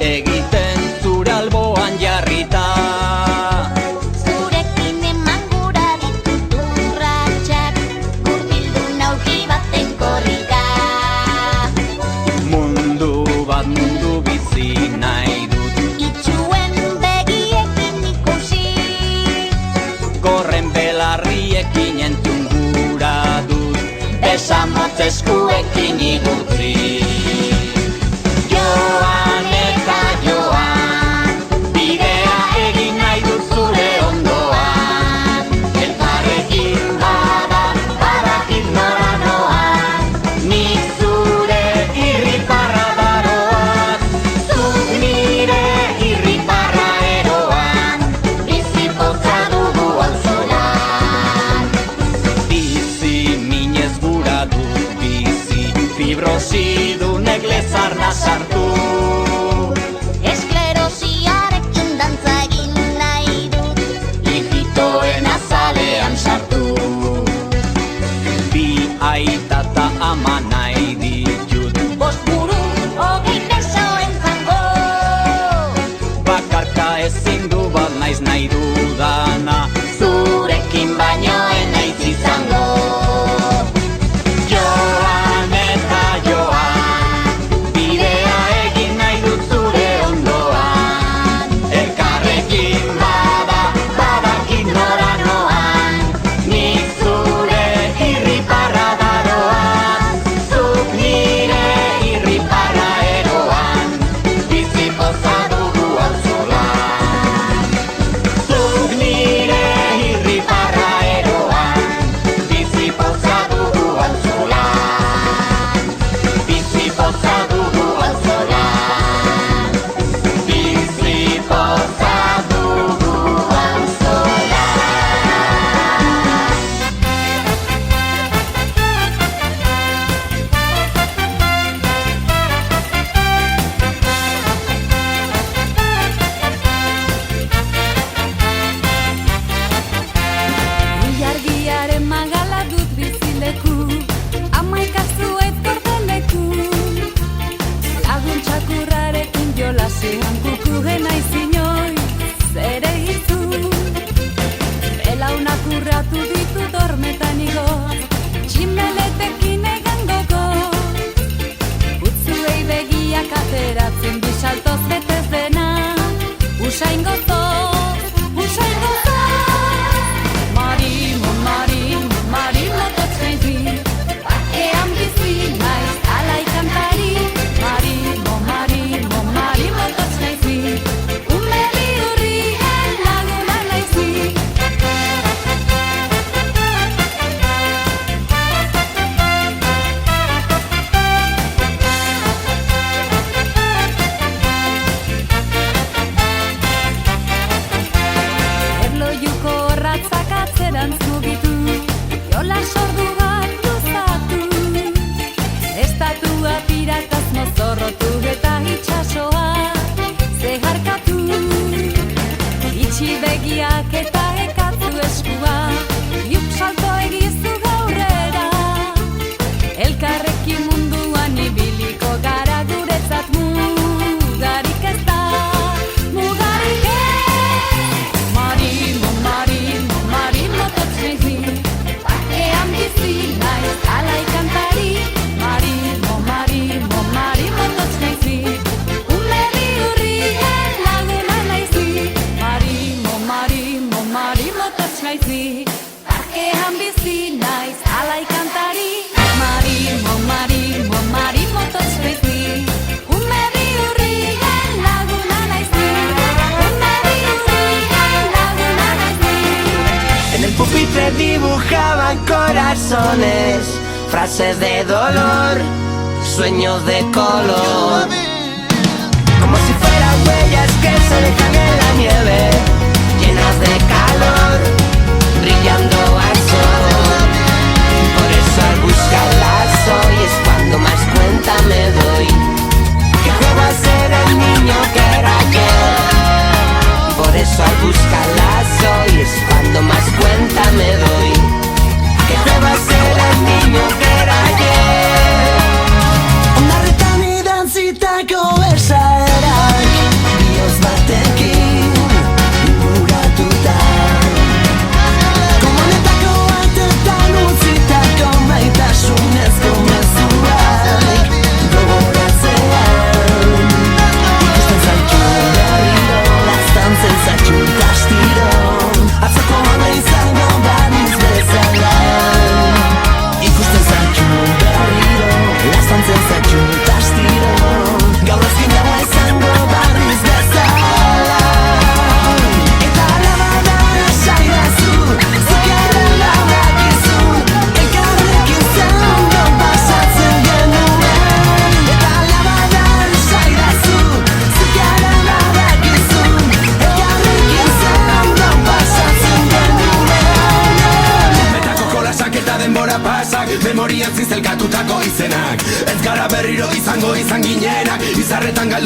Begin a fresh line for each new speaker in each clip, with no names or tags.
egiten zure alboan jarrita.
Zurekin eman gura ditut urratsak, hurbildu nauki baten korrika.
Mundu bat mundu bizi nahi dut,
Itxuen begiekin ikusi,
gorren belarriekin entzun gura dut, besamotz eskuekin igutzi. Joan eta joan, bidea egin nahi dut zure ondoan. Elkarrekin bada, badakit nora noan, nik zure irriparra daroan. Zuk nire irriparra eroan,
bizi poza dugu auzolan.
bizi minez gura dut bizi, fibrosidunek lezarna sartu.
Esklerosiarekin dantza egin nahi dut,
Ijitoen azalean sartu. Bi aita ta ama nahi ditut,
bost buru hogei besoen zango.
bakarka ezin du bat naiz nahi dudana, zurekin baino ez naiz izango. Joan eta joan, bidea egin nahi dut zure ondoan. Elkarrekin bada, badakit nora noan, nik zure irriparra daroan. Zuk nire irriparra eroan, bizi poza dugu auzolan. Zuk nire irriparra eroan, bizi poza dugu auzolan. Bizi poza dugu auzolan. Bizi poza dugu
Ilargiaren magala dut bizileku, amaika zuaitz gordeleku. Lagun txakurrarekin jolasean kukugen naiz inoiz, zere izu. Belaunak urratu ditu dormetan igo, tximeletekin egan gogo. Utzuei begiak ateratzen bisaltoz betez dena, usain gozoz, usain gozoz. Marimo, marimo, marimo totzkainzi, bakean bizi naiz alai kantari. Marimo, marimo, marimo totzkainzi, ume bihurrien laguna naizi. Erlojuko horratzak atzerantz mugitu, jola sordu bat luzatu. Estatua pirataz mozorrotu eta itxasoa zeharkatu. Itxi begiak eta ekatu eskua, juk salto egizu gaurrera. Elkarrekin munduan ibiliko gara guretzat mugarik ez da, mugarik ez. Marimo, marimo, marimo totzkainzi, bakean bizi naiz alai kantari. Marimo, marimo, marimo totzkainzi, ume bihurrien laguna naizi. Marimo, marimo, marimo totzkainzi, bakean bizi naiz alai kantari. Marimo, marimo, marimo totzkainzi, ume bihurrien laguna naizi. Ume bihurrien laguna naizi.
En el pupitre dibujaban corazones, frases de dolor, sueños de color. Como si fueran huellas que se dejan en la nieve, llenas de calor, brillando al sol. Por eso al buscarlas hoy es cuando más cuenta me doy, que juego a ser el niño que era yo. Por eso al buscarlas hoy es cuando más cuenta me doy, que juego a ser el niño que era yo. Una reta mi dancita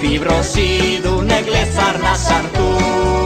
Fibrosi dunek lezarna sartu